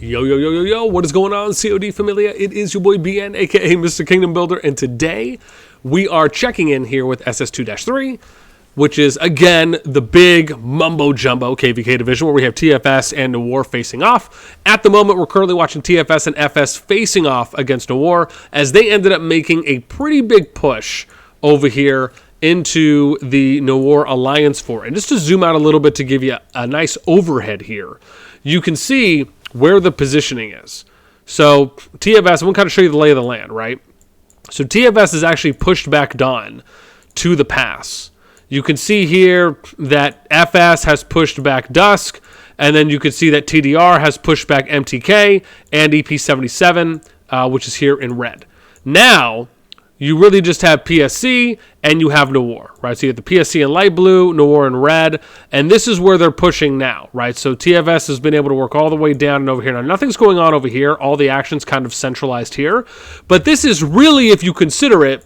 Yo, yo, yo, yo, yo, what is going on, CoD Familia? It is your boy BN, aka Mr. Kingdom Builder, and today we are checking in here with SS2-3, which is, again, the big mumbo-jumbo KVK division where we have TFS and NOIR facing off. At the moment, we're currently watching TFS and FS facing off against NOIR as they ended up making a pretty big push over here into the NOIR Alliance Fort. And just to zoom out a little bit to give you a nice overhead here, you can see where the positioning is. So TFS, I'm going to kind of show you the lay of the land, right? So TFS is actually pushed back dawn to the pass. You can see here that FS has pushed back Dusk, and then you can see that TDR has pushed back MTK and EP77, which is here in red. Now, you really just have PSC and you have NOIR, right? So you have the PSC in light blue, NOIR in red, and this is where they're pushing now, right? So TFS has been able to work all the way down and over here. Now, nothing's going on over here. All the action's kind of centralized here. But this is really, if you consider it,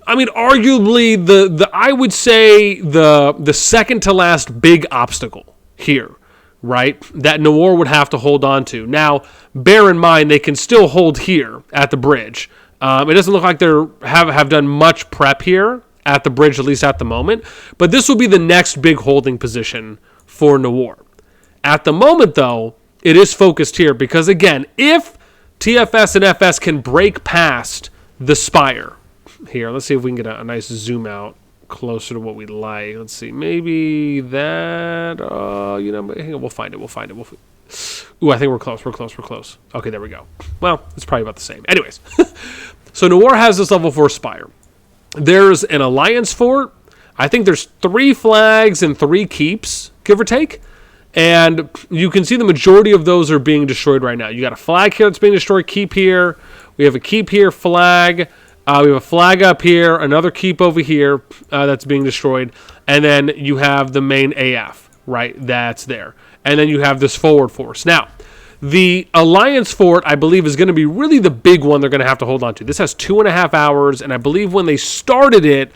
I mean, arguably, I would say the second to last big obstacle here, right, that NOIR would have to hold on to. Now, bear in mind, they can still hold here at the bridge. It doesn't look like they have done much prep here at the bridge, at least at the moment. But this will be the next big holding position for NOIR. At the moment, though, it is focused here because, again, if TFS and FS can break past the Spire, here, let's see if we can get a nice zoom out closer to what we like. Let's see, maybe that, hang on, we'll find it. Ooh, I think we're close. Okay, there we go. Well, it's probably about the same. Anyways, so NOIR has this level 4 Spire. There's an Alliance Fort. I think there's 3 flags and 3 keeps, give or take. And you can see the majority of those are being destroyed right now. You got a flag here that's being destroyed, keep here. We have a keep here, flag. We have a flag up here, another keep over here that's being destroyed. And then you have the main AF, right, that's there. And then you have this forward force. Now, the Alliance Fort, I believe, is going to be really the big one they're going to have to hold on to. This has 2.5 hours, and I believe when they started it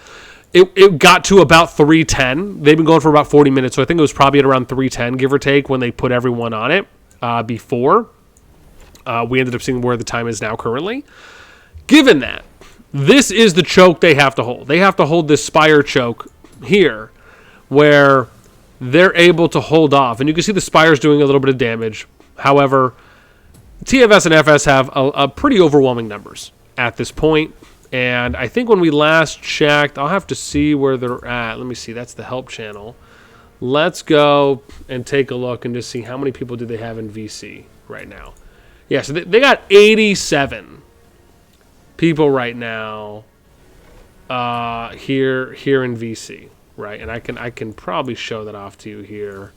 got to about 3:10. They've been going for about 40 minutes, so I think it was probably at around 3:10, give or take, when they put everyone on it before. We ended up seeing where the time is now currently. Given that, this is the choke they have to hold. They have to hold this Spire choke here, where they're able to hold off. And you can see the Spire's doing a little bit of damage. However, TFS and FS have a pretty overwhelming numbers at this point. And I think when we last checked, I'll have to see where they're at. Let me see. That's the help channel. Let's go and take a look and just see how many people do they have in VC right now. Yeah, so they got 87 people right now here in VC. Right, and I can probably show that off to you here,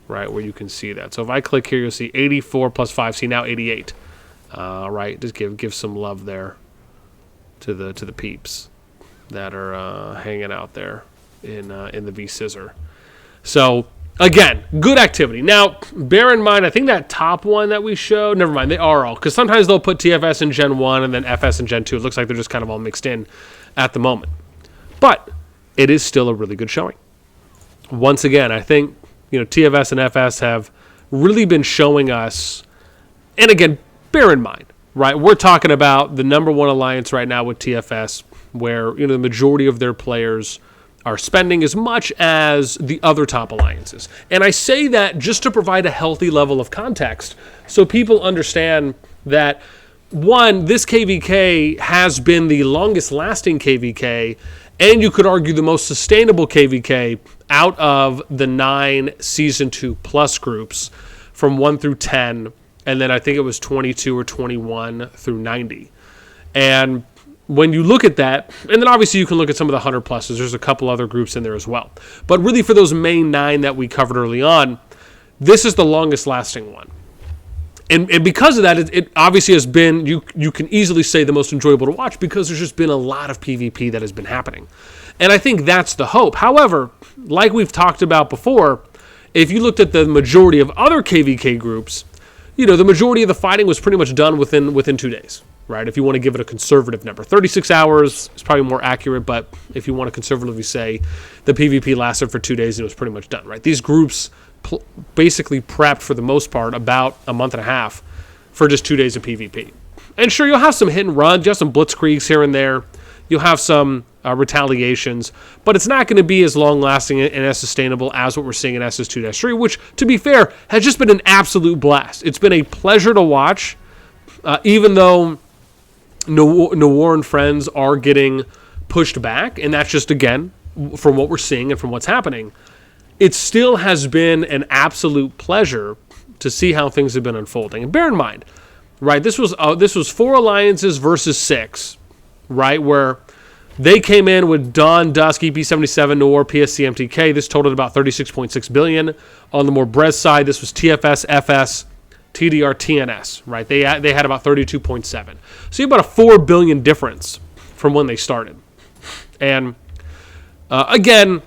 right, where you can see that. So if I click here, you'll see 84 plus 5. See, now 88. Right, just give some love there to the peeps that are hanging out there in the V Scissor. So again, good activity. Now, bear in mind, I think that top one that we showed, never mind, they are all, because sometimes they'll put TFS in Gen 1 and then FS in Gen 2. It looks like they're just kind of all mixed in at the moment. But it is still a really good showing. Once again, I think TFS and FS have really been showing us, and again, bear in mind, right? We're talking about the number 1 alliance right now with TFS, where the majority of their players are spending as much as the other top alliances. And I say that just to provide a healthy level of context so people understand that, one, this KVK has been the longest lasting KVK, and you could argue the most sustainable KVK out of the 9 Season 2 Plus groups from 1 through 10, and then I think it was 22 or 21 through 90. And when you look at that, and then obviously you can look at some of the 100 pluses, there's a couple other groups in there as well. But really for those main 9 that we covered early on, this is the longest lasting one. And because of that, it obviously has been, you can easily say, the most enjoyable to watch because there's just been a lot of PvP that has been happening. And I think that's the hope. However, like we've talked about before, if you looked at the majority of other KVK groups, the majority of the fighting was pretty much done within 2 days, right? If you want to give it a conservative number. 36 hours is probably more accurate, but if you want to conservatively say the PvP lasted for 2 days and it was pretty much done, right? These groups basically prepped for the most part about a month and a half for just 2 days of PvP. And sure, you'll have some hit and runs, you have some blitzkriegs here and there, you'll have some retaliations, but it's not going to be as long-lasting and as sustainable as what we're seeing in SS2-3, which, to be fair, has just been an absolute blast. It's been a pleasure to watch, even though NOIR and friends are getting pushed back, and that's just, again, from what we're seeing and from what's happening. It still has been an absolute pleasure to see how things have been unfolding. And bear in mind, right, this was 4 alliances versus 6, right, where they came in with Dawn, Dusk, EP77, NOIR, PSC, MTK. This totaled about 36.6 billion. On the more Brez side, this was TFS, FS, TDR, TNS, right? They had about 32.7. So you have about a 4 billion difference from when they started. And again,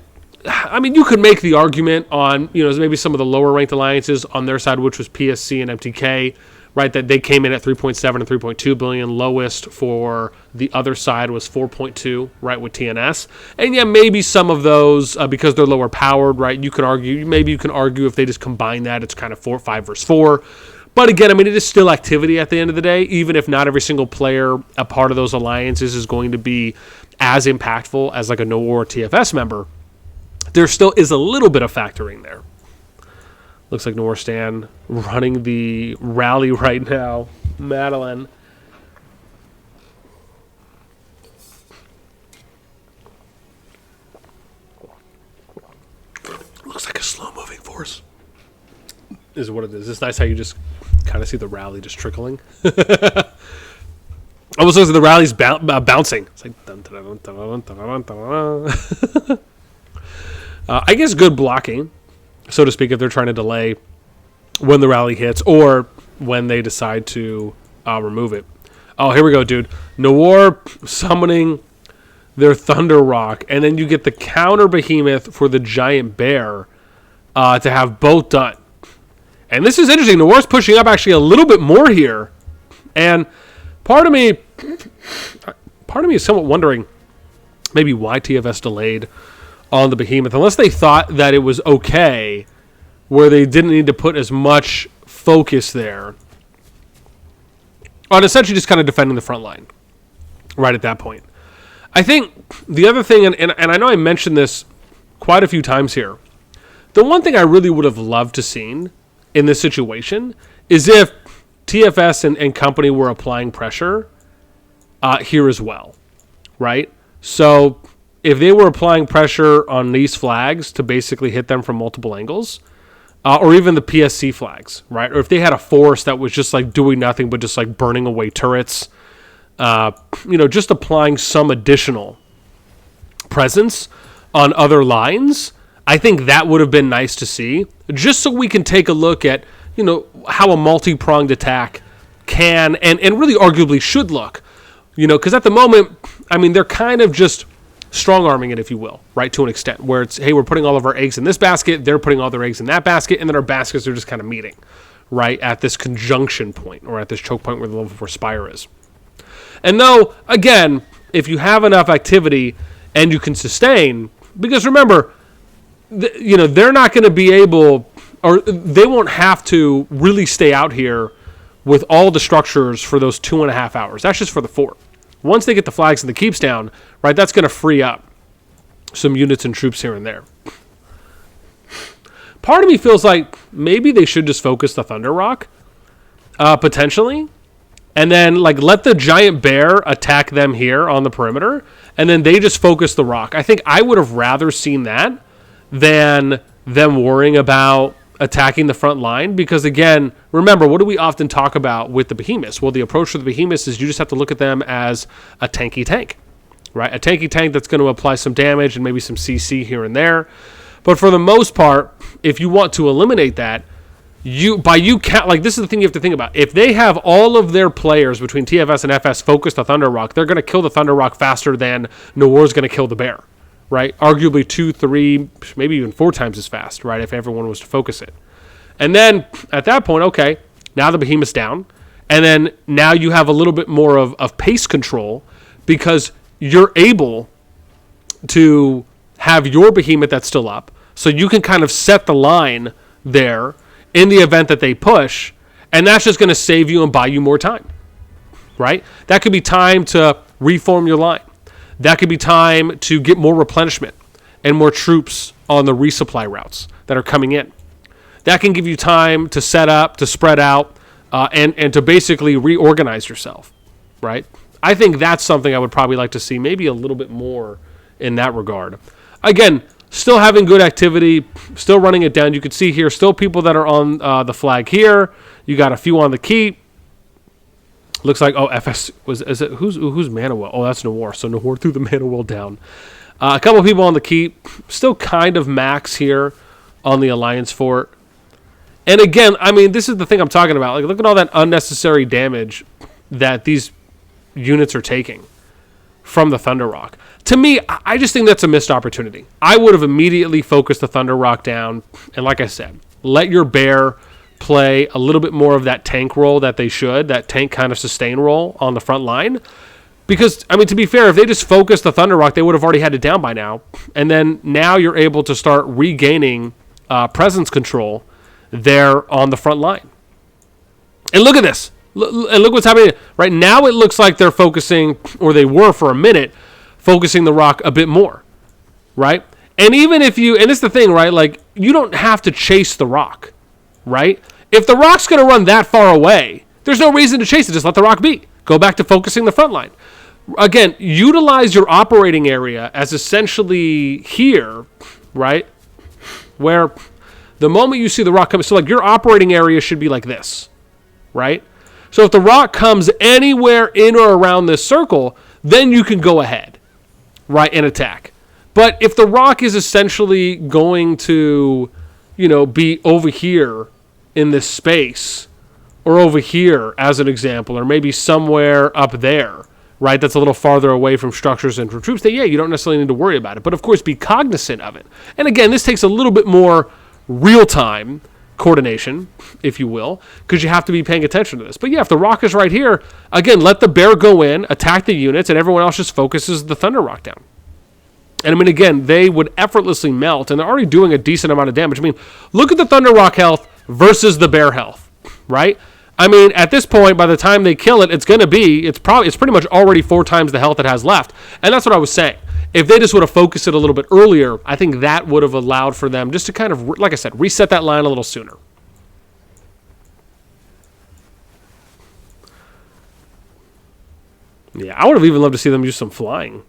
I mean, you could make the argument on, maybe some of the lower ranked alliances on their side, which was PSC and MTK, right, that they came in at 3.7 and 3.2 billion. Lowest for the other side was 4.2, right, with TNS. And yeah, maybe some of those, because they're lower powered, right, you can argue if they just combine that, it's kind of 5 versus 4. But again, I mean, it is still activity at the end of the day, even if not every single player a part of those alliances is going to be as impactful as like a NOIR or TFS member. There still is a little bit of factoring there. Looks like NOIR Stan running the rally right now. Madeline. Looks like a slow-moving force. Is what it is. It's nice how you just kind of see the rally just trickling. Almost looks like the rally's bouncing. It's like dun, dun, dun, dun, dun, dun, dun. I guess good blocking, so to speak, if they're trying to delay when the rally hits or when they decide to remove it. Oh, here we go, dude. NOIR summoning their Thunder Rock, and then you get the counter Behemoth for the Giant Bear to have both done. And this is interesting. NOIR's pushing up actually a little bit more here. And part of me is somewhat wondering maybe why TFS delayed on the Behemoth, unless they thought that it was okay, where they didn't need to put as much focus there on essentially just kind of defending the front line right at that point. I think the other thing, and I know I mentioned this quite a few times here, the one thing I really would have loved to seen in this situation is if TFS and company were applying pressure here as well, right? So if they were applying pressure on these flags to basically hit them from multiple angles, or even the PSC flags, right? Or if they had a force that was just like doing nothing but just like burning away turrets, just applying some additional presence on other lines, I think that would have been nice to see, just so we can take a look at, how a multi-pronged attack can and really arguably should look, because at the moment, I mean, they're kind of just strong-arming it, if you will, right, to an extent, where it's, hey, we're putting all of our eggs in this basket, they're putting all their eggs in that basket, and then our baskets are just kind of meeting, right, at this conjunction point, or at this choke point where the level 4 spire is. And though, again, if you have enough activity and you can sustain, because remember, they're not going to be able, or they won't have to really stay out here with all the structures for those 2.5 hours. That's just for the 4. Once they get the flags and the keeps down, right, that's going to free up some units and troops here and there. Part of me feels like maybe they should just focus the Thunder Rock, potentially, and then like let the Giant Bear attack them here on the perimeter, and then they just focus the Rock. I think I would have rather seen that than them worrying about attacking the front line, because again, remember, what do we often talk about with the Behemoths? Well, the approach to the Behemoths is you just have to look at them as a tanky tank, right? A tanky tank that's going to apply some damage and maybe some CC here and there. But for the most part, if you want to eliminate that, like this is the thing you have to think about. If they have all of their players between TFS and FS focused on Thunder Rock, they're going to kill the Thunder Rock faster than NOIR's going to kill the Bear. Right? Arguably 2, 3, maybe even 4 times as fast, right? If everyone was to focus it. And then at that point, okay, now the Behemoth's down. And then now you have a little bit more of pace control, because you're able to have your Behemoth that's still up. So you can kind of set the line there in the event that they push, and that's just going to save you and buy you more time, right? That could be time to reform your line. That could be time to get more replenishment and more troops on the resupply routes that are coming in. That can give you time to set up, to spread out, and to basically reorganize yourself, right? I think that's something I would probably like to see maybe a little bit more in that regard. Again, still having good activity, still running it down. You can see here, still people that are on the flag here. You got a few on the keep. Looks like, FS, who's mana well? Oh, that's NOIR. So NOIR threw the mana well down. A couple of people on the keep. Still kind of max here on the Alliance Fort. And again, I mean, this is the thing I'm talking about. Like, look at all that unnecessary damage that these units are taking from the Thunder Rock. To me, I just think that's a missed opportunity. I would have immediately focused the Thunder Rock down. And like I said, let your bear play a little bit more of that tank role that they should, that tank kind of sustain role on the front line. Because, I mean, to be fair, if they just focused the Thunder Rock, they would have already had it down by now. And then now you're able to start regaining presence control there on the front line. And look at this. And look what's happening. Right now it looks like they're focusing, or they were for a minute, focusing the rock a bit more. Right? And even if you, and it's the thing, right? Like, you don't have to chase the rock. Right? If the rock's going to run that far away, there's no reason to chase it. Just let the rock be. Go back to focusing the front line. Again, utilize your operating area as essentially here, right? Where the moment you see the rock come, so like your operating area should be like this, right? So if the rock comes anywhere in or around this circle, then you can go ahead, right, and attack. But if the rock is essentially going to, be over here in this space, or over here as an example, or maybe somewhere up there, right, that's a little farther away from structures and from troops, then you don't necessarily need to worry about it. But of course, be cognizant of it. And again, this takes a little bit more real-time coordination, if you will, because you have to be paying attention to this. But if the rock is right here, again, let the bear go in, attack the units, and everyone else just focuses the Thunder Rock down. And I mean, again, they would effortlessly melt, and they're already doing a decent amount of damage. I mean, look at the Thunder Rock health versus the bear health, right? I mean, at this point, by the time they kill it, it's pretty much already 4 times the health it has left. And that's what I was saying. If they just would have focused it a little bit earlier, I think that would have allowed for them just to kind of, like I said, reset that line a little sooner. Yeah, I would have even loved to see them use some flying.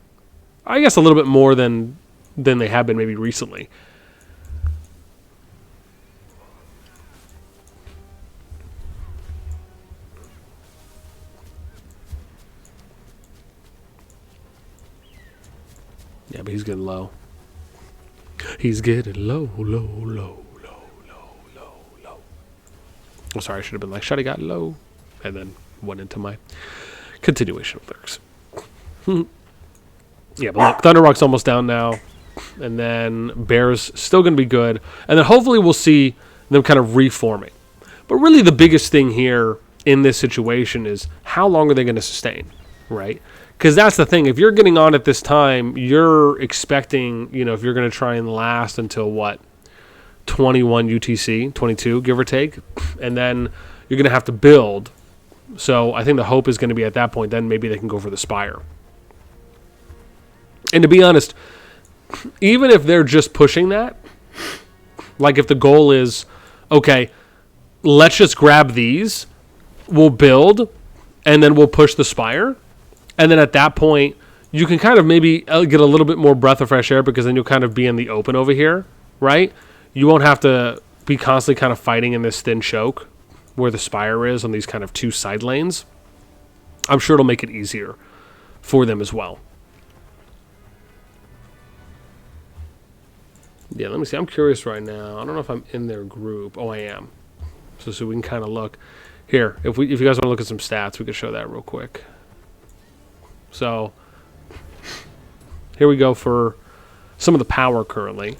I guess a little bit more than they have been maybe recently. Yeah, but he's getting low. He's getting low. Oh, sorry, I should have been like, Shuddy got low. And then went into my continuation of lyrics. Yeah, but look, Thunder Rock's almost down now. And then Bear's still going to be good. And then hopefully we'll see them kind of reforming. But really the biggest thing here in this situation is how long are they going to sustain, right? Because that's the thing. If you're getting on at this time, you're expecting, if you're going to try and last until, 21 UTC, 22, give or take. And then you're going to have to build. So I think the hope is going to be at that point, then maybe they can go for the Spire. And to be honest, even if they're just pushing that, like if the goal is, okay, let's just grab these, we'll build, and then we'll push the Spire. And then at that point, you can kind of maybe get a little bit more breath of fresh air because then you'll kind of be in the open over here, right? You won't have to be constantly kind of fighting in this thin choke where the Spire is on these kind of 2 side lanes. I'm sure it'll make it easier for them as well. Yeah, let me see. I'm curious right now. I don't know if I'm in their group. Oh, I am. So we can kind of look. Here, if you guys want to look at some stats, we could show that real quick. So, here we go for some of the power currently.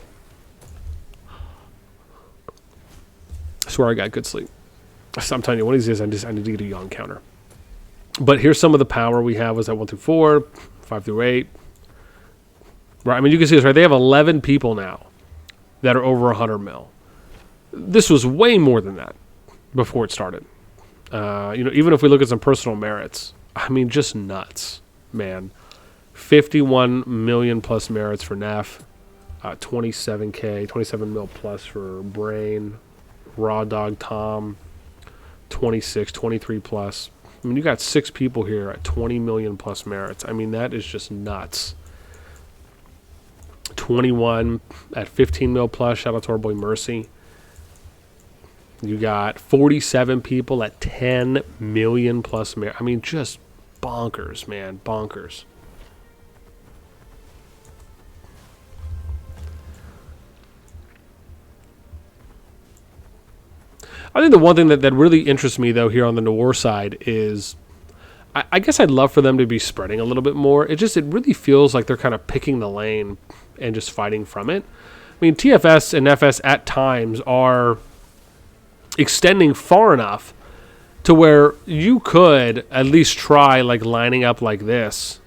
I swear I got good sleep. I'm telling you, one of these days I need to get a yawn counter. But here's some of the power we have. Was that 1 through 4, 5 through 8. Right, I mean, you can see this, right? They have 11 people now that are over 100 mil. this was way more than that before it started. Even if we look at some personal merits, I mean, just nuts, man. 51 million plus merits for Neff, 27K, 27 mil plus for Brain, Raw Dog Tom, 26, 23 plus. I mean, you got 6 people here at 20 million plus merits. I mean, that is just nuts. 21 at 15 mil plus. Shout out to our boy Mercy. You got 47 people at 10 million plus merits. I mean, just bonkers, man. Bonkers. I think the one thing that really interests me, though, here on the NOIR side is, I guess I'd love for them to be spreading a little bit more. It really feels like they're kind of picking the lane and just fighting from it. I mean, TFS and FS at times are extending far enough to where you could at least try, like, lining up like this,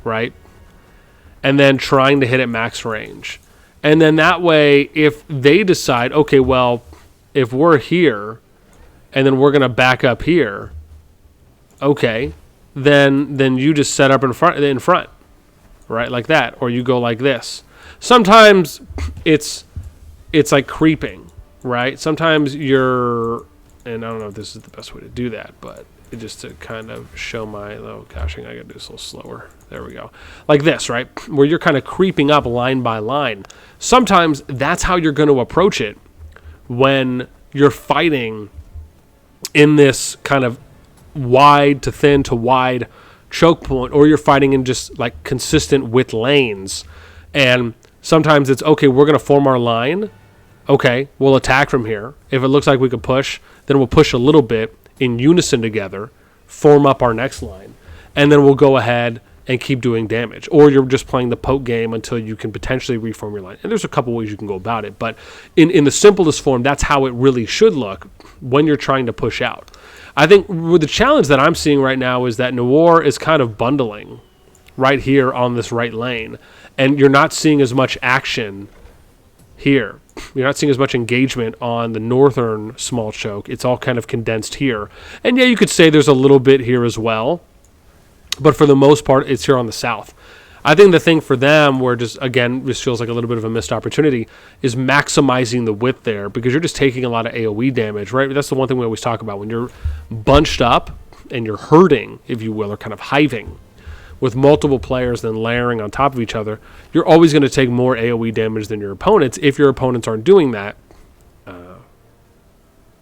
right? And then trying to hit at max range. And then that way, if they decide, okay, well, if we're here and then we're going to back up here, okay, then you just set up in front, right, like that, or you go like this. Sometimes it's like creeping, right? Sometimes you're, and I don't know if this is the best way to do that, but just to kind of show my, oh gosh, I gotta do this a little slower. There we go. Like this, right? Where you're kind of creeping up line by line. Sometimes that's how you're going to approach it when you're fighting in this kind of wide to thin to wide choke point, or you're fighting in just like consistent width lanes. And sometimes it's, okay, we're going to form our line. Okay, we'll attack from here. If it looks like we could push, then we'll push a little bit in unison together, form up our next line, and then we'll go ahead and keep doing damage. Or you're just playing the poke game until you can potentially reform your line. And there's a couple ways you can go about it, but in the simplest form, that's how it really should look when you're trying to push out. I think the challenge that I'm seeing right now is that NOIR is kind of bundling right here on this right lane, and you're not seeing as much action here. You're not seeing as much engagement on the northern small choke. It's all kind of condensed here. And yeah, you could say there's a little bit here as well, but for the most part, it's here on the south. I think the thing for them, where just, again, this feels like a little bit of a missed opportunity, is maximizing the width there, because you're just taking a lot of AoE damage, right? That's the one thing we always talk about. When you're bunched up and you're herding, if you will, or kind of hiving with multiple players then layering on top of each other, you're always going to take more AoE damage than your opponents if your opponents aren't doing that.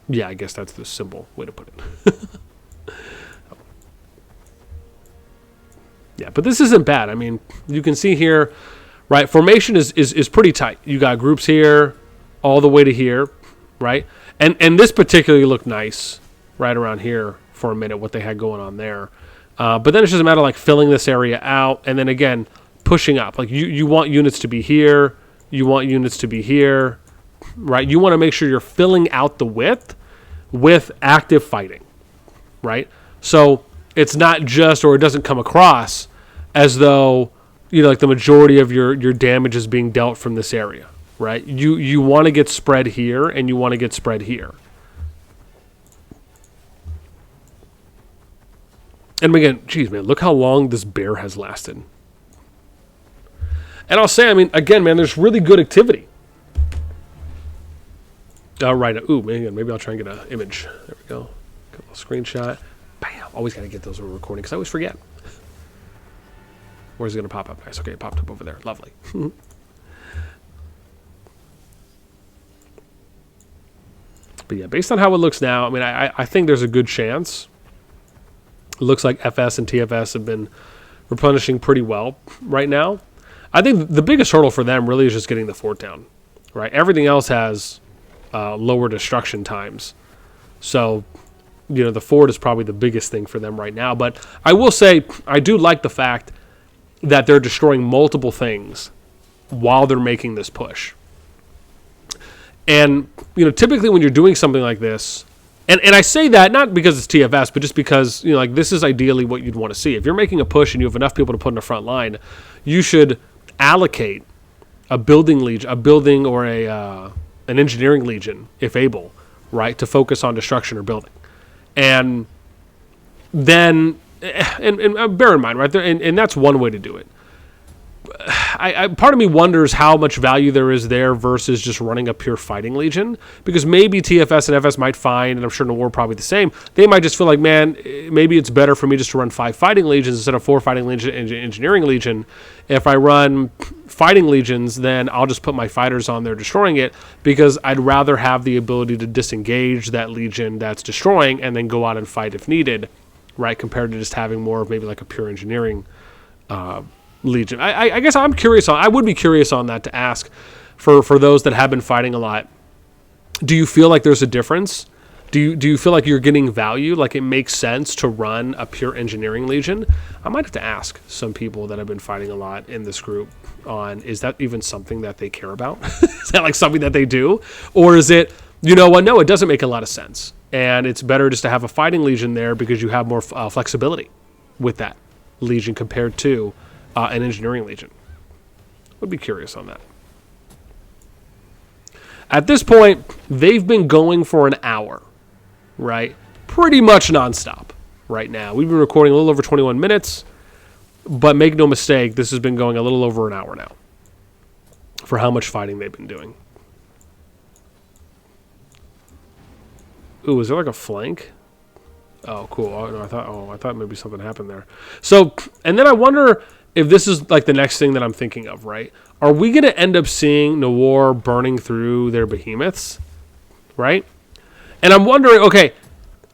Yeah, I guess that's the simple way to put it. Yeah, but this isn't bad. I mean, you can see here, right, formation is pretty tight. You got groups here all the way to here, right? And this particularly looked nice right around here for a minute, what they had going on there. But then it's just a matter of like filling this area out and then again pushing up. Like you want units to be here, you want units to be here, right? You want to make sure you're filling out the width with active fighting, right? So it's not just, or it doesn't come across as though, you know, like the majority of your damage is being dealt from this area, right? You want to get spread here and you want to get spread here. And again, geez, man, look how long this bear has lasted. And I'll say, I mean, again, man, there's really good activity. All right. Ooh, maybe I'll try and get an image. There we go. Got a little screenshot. Bam. Always got to get those when we're recording because I always forget. Where's it going to pop up? Nice. Okay, it popped up over there. Lovely. But yeah, based on how it looks now, I mean, I think there's a good chance. It looks like FS and TFS have been replenishing pretty well right now. I think the biggest hurdle for them really is just getting the fort down, right? Everything else has lower destruction times. So, you know, the fort is probably the biggest thing for them right now. But I will say, I do like the fact that they're destroying multiple things while they're making this push. And, you know, typically when you're doing something like this, and I say that not because it's TFS, but just because, you know, like this is ideally what you'd want to see. If you're making a push and you have enough people to put in the front line, you should allocate a building or a an engineering legion, if able, right, to focus on destruction or building. And then, and bear in mind, right, there, and that's one way to do it. Part of me wonders how much value there is there versus just running a pure fighting legion, because maybe TFS and FS might find, and I'm sure NOIR probably the same, they might just feel like, man, maybe it's better for me just to run 5 fighting legions instead of 4 fighting legion and engineering legion. If I run fighting legions, then I'll just put my fighters on there destroying it, because I'd rather have the ability to disengage that legion that's destroying and then go out and fight if needed, right, compared to just having more of maybe like a pure engineering legion. I guess I'm curious I would be curious on that, to ask for those that have been fighting a lot. Do you feel like there's a difference? Do you feel like you're getting value? Like it makes sense to run a pure engineering legion? I might have to ask some people that have been fighting a lot in this group on, is that even something that they care about? Is that like something that they do? Or is it, you know what, no, it doesn't make a lot of sense. And it's better just to have a fighting legion there because you have more flexibility with that legion compared to an engineering legion. Would be curious on that. At this point, they've been going for an hour, right? Pretty much nonstop right now. We've been recording a little over 21 minutes, but make no mistake, this has been going a little over an hour now for how much fighting they've been doing. Ooh, is there like a flank? Oh, cool. I thought maybe something happened there. So, and then I wonder if this is like the next thing that I'm thinking of, right? Are we going to end up seeing NOIR burning through their behemoths, right? And I'm wondering, okay,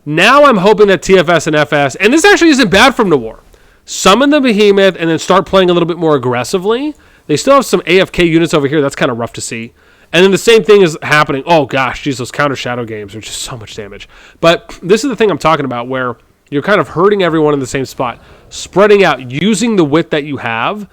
now I'm hoping that TFS and FS, and this actually isn't bad from NOIR, summon the behemoth and then start playing a little bit more aggressively. They still have some AFK units over here. That's kind of rough to see. And then the same thing is happening. Oh, gosh, geez, those counter shadow games are just so much damage. But this is the thing I'm talking about, where you're kind of hurting everyone in the same spot, spreading out, using the width that you have,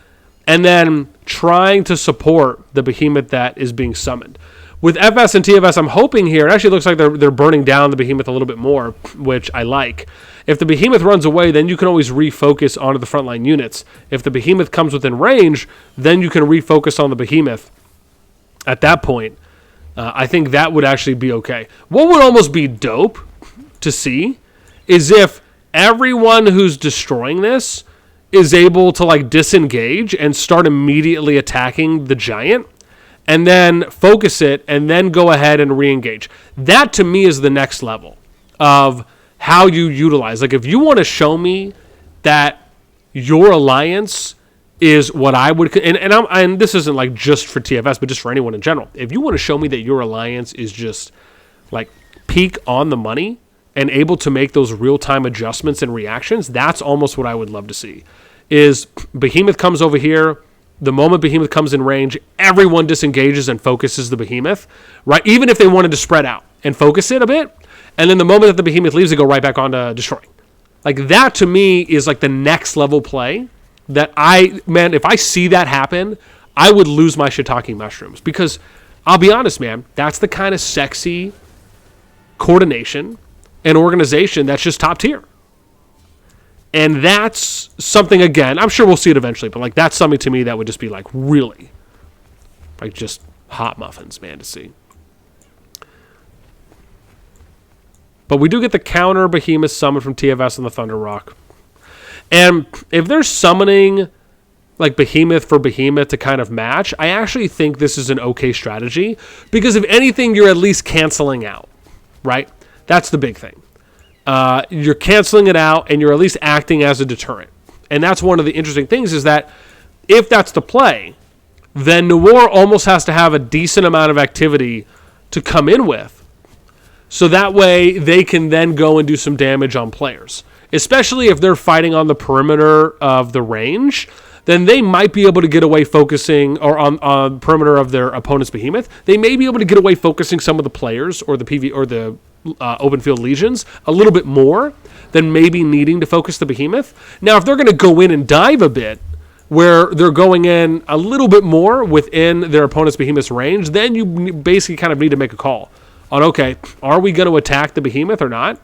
and then trying to support the behemoth that is being summoned. With FS and TFS, I'm hoping here, it actually looks like they're burning down the behemoth a little bit more, which I like. If the behemoth runs away, then you can always refocus onto the frontline units. If the behemoth comes within range, then you can refocus on the behemoth. At that point, I think that would actually be okay. What would almost be dope to see is if everyone who's destroying this is able to like disengage and start immediately attacking the giant, and then focus it, and then go ahead and re-engage. That to me is the next level of how you utilize. Like if you want to show me that your alliance is what I would, and this isn't like just for TFS, but just for anyone in general. If you want to show me that your alliance is just like peak on the money and able to make those real-time adjustments and reactions, that's almost what I would love to see. Is Behemoth comes over here, the moment Behemoth comes in range, everyone disengages and focuses the Behemoth, right? Even if they wanted to spread out and focus it a bit, and then the moment that the Behemoth leaves, they go right back on to destroying. Like that to me is like the next level play that if I see that happen, I would lose my shiitake mushrooms, because I'll be honest, man, that's the kind of sexy coordination and organization that's just top tier. And that's something, again, I'm sure we'll see it eventually, but like that's something to me that would just be like really, like just hot muffins, man, to see. But we do get the counter Behemoth summon from TFS on the Thunder Rock. And if they're summoning like Behemoth for Behemoth to kind of match, I actually think this is an okay strategy, because if anything, you're at least canceling out, right? That's the big thing. You're canceling it out, and you're at least acting as a deterrent. And that's one of the interesting things, is that if that's the play, then NOIR almost has to have a decent amount of activity to come in with, so that way they can then go and do some damage on players. Especially if they're fighting on the perimeter of the range, then they might be able to get away focusing, or on perimeter of their opponent's Behemoth, they may be able to get away focusing some of the players or the PV or the open field legions a little bit more than maybe needing to focus the Behemoth. Now, if they're going to go in and dive a bit, where they're going in a little bit more within their opponent's Behemoth's range, then you basically kind of need to make a call on, okay, are we going to attack the Behemoth or not?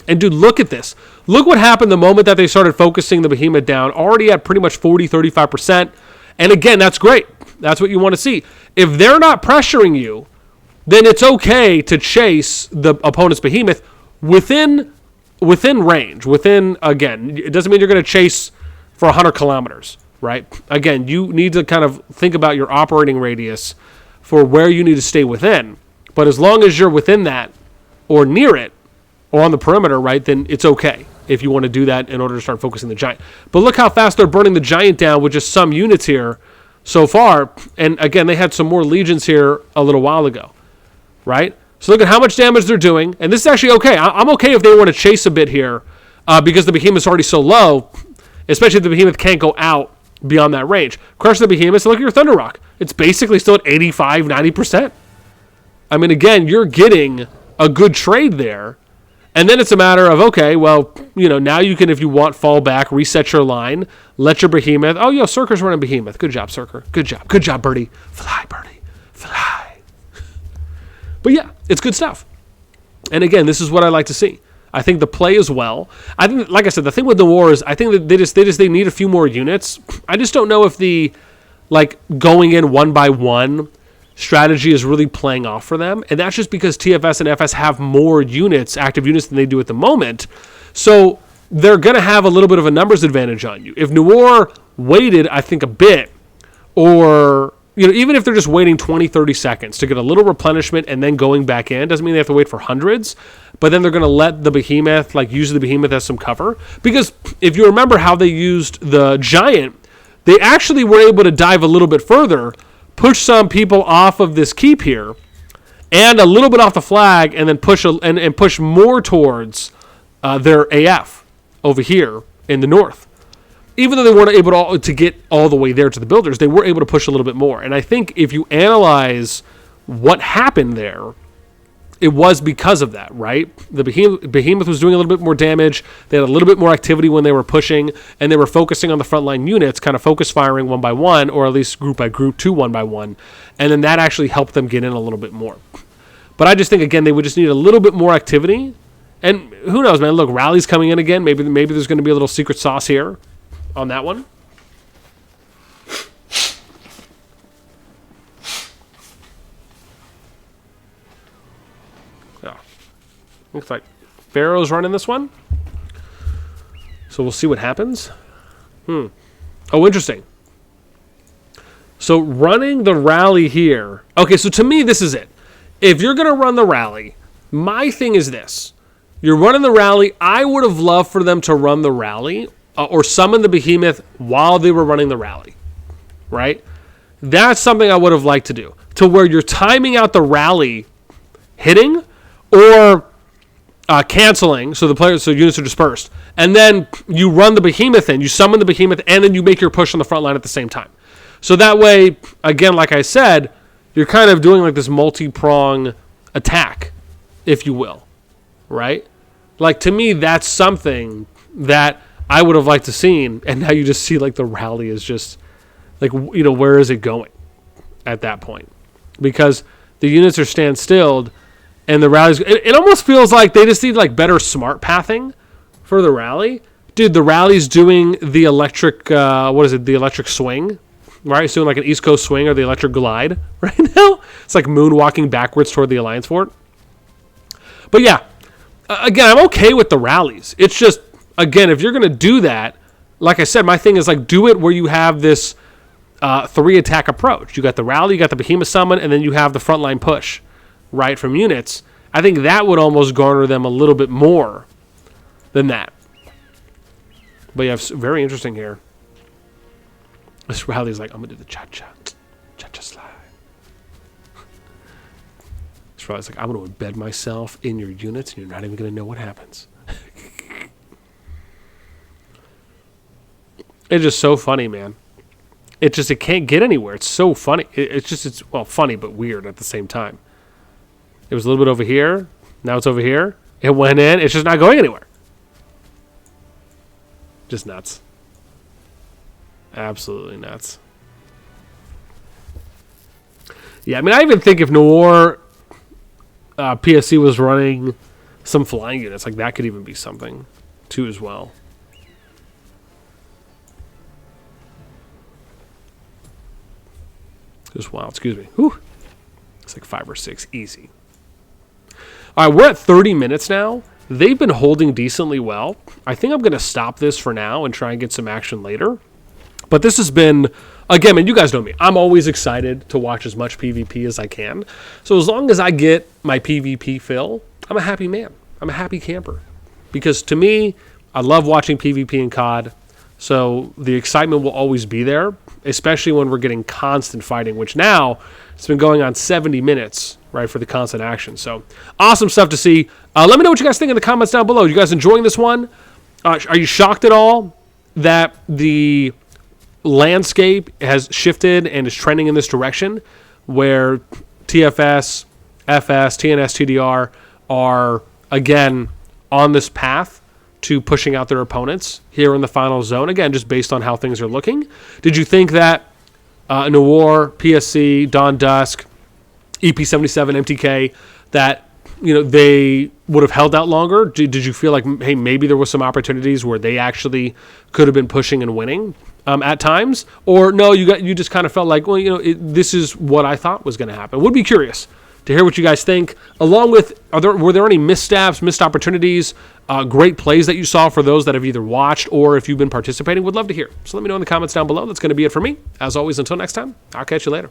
And dude, look at this. Look what happened the moment that they started focusing the Behemoth down, already at pretty much 40, 35%. And again, that's great. That's what you want to see. If they're not pressuring you, then it's okay to chase the opponent's Behemoth within range. Again, it doesn't mean you're going to chase for 100 kilometers, right? Again, you need to kind of think about your operating radius for where you need to stay within. But as long as you're within that or near it or on the perimeter, right, then it's okay if you want to do that in order to start focusing the Giant. But look how fast they're burning the Giant down with just some units here so far. And again, they had some more Legions here a little while ago, right? So look at how much damage they're doing. And this is actually okay. I'm okay if they want to chase a bit here because the Behemoth's already so low, especially if the Behemoth can't go out beyond that range. Crush the Behemoth. So look at your Thunder Rock. It's basically still at 85, 90%. I mean, again, you're getting a good trade there. And then it's a matter of, okay, well, now you can, if you want, fall back, reset your line, let your Behemoth. Oh, Circer's running Behemoth. Good job, Circer. Good job. Good job, Birdie. Fly, Birdie. Fly. But yeah, it's good stuff. And again, this is what I like to see. I think the play as well. I think, like I said, the thing with NOIR is I think that they need a few more units. I just don't know if the going in one by one strategy is really playing off for them. And that's just because TFS and FS have more units, active units, than they do at the moment. So they're going to have a little bit of a numbers advantage on you. If NOIR waited, I think, a bit, or even if they're just waiting 20, 30 seconds to get a little replenishment and then going back in, doesn't mean they have to wait for hundreds, but then they're going to let the Behemoth, use the Behemoth as some cover. Because if you remember how they used the Giant, they actually were able to dive a little bit further, push some people off of this keep here, and a little bit off the flag, and then push more towards their AF over here in the north. Even though they weren't able to get all the way there to the builders, they were able to push a little bit more. And I think if you analyze what happened there, it was because of that, right? The Behemoth was doing a little bit more damage. They had a little bit more activity when they were pushing, and they were focusing on the frontline units, kind of focus firing one by one, or at least group by group, one by one. And then that actually helped them get in a little bit more. But I just think, again, they would just need a little bit more activity. And who knows, man? Look, Rally's coming in again. Maybe there's going to be a little secret sauce here on that one. Yeah. Looks like Pharaoh's running this one. So we'll see what happens. Oh, interesting. So running the Rally here. Okay, so to me, this is it. If you're going to run the Rally, my thing is this. You're running the Rally. I would have loved for them to run the Rally or summon the Behemoth while they were running the Rally, right? That's something I would have liked to do, to where you're timing out the Rally hitting or canceling, so units are dispersed, and then you run the Behemoth in, you summon the Behemoth, and then you make your push on the front line at the same time. So that way, again, like I said, you're kind of doing this multi-prong attack, if you will, right? To me, that's something that I would have liked to seen, and now you just see the Rally is just where is it going at that point? Because the units are standstilled, and the Rally's it almost feels like they just need better smart pathing for the Rally. Dude, the Rally's doing the electric the electric swing, right? It's doing an East Coast swing or the electric glide right now. It's moonwalking backwards toward the Alliance Fort. But yeah, again, I'm okay with the Rallies. It's just, again, if you're going to do that, like I said, my thing is do it where you have this 3-attack approach. You got the Rally, you got the Behemoth summon, and then you have the frontline push, right, from units. I think that would almost garner them a little bit more than that. But yeah, it's very interesting here. This Rally's I'm going to do the cha-cha slide. This Rally's I'm going to embed myself in your units, and you're not even going to know what happens. It's just so funny, man. It can't get anywhere. It's so funny. It's funny but weird at the same time. It was a little bit over here. Now it's over here. It went in. It's just not going anywhere. Just nuts. Absolutely nuts. Yeah, I mean, I even think if NOIR PSC was running some flying units, that could even be something, too, as well. Just wow, excuse me. Whew. It's like 5 or 6, easy. All right, we're at 30 minutes now. They've been holding decently well. I think I'm going to stop this for now and try and get some action later. But this has been, again, and you guys know me, I'm always excited to watch as much PvP as I can. So as long as I get my PvP fill, I'm a happy man. I'm a happy camper. Because to me, I love watching PvP in CoD. So the excitement will always be there, especially when we're getting constant fighting, which now it's been going on 70 minutes, right, for the constant action. So awesome stuff to see. Let me know what you guys think in the comments down below. You guys enjoying this one? Are you shocked at all that the landscape has shifted and is trending in this direction where TFS, FS, TNS, TDR are, again, on this path to pushing out their opponents here in the final zone? Again, just based on how things are looking. Did you think that NOIR, PSC, Dawn Dusk, EP77, MTK, that they would have held out longer? Did you feel like, hey, maybe there was some opportunities where they actually could have been pushing and winning at times? Or no, you just kind of felt like, well, this is what I thought was going to happen? Would be curious to hear what you guys think. Along with, were there any missteps, missed opportunities, great plays that you saw for those that have either watched or if you've been participating? Would love to hear. So let me know in the comments down below. That's going to be it for me. As always, until next time, I'll catch you later.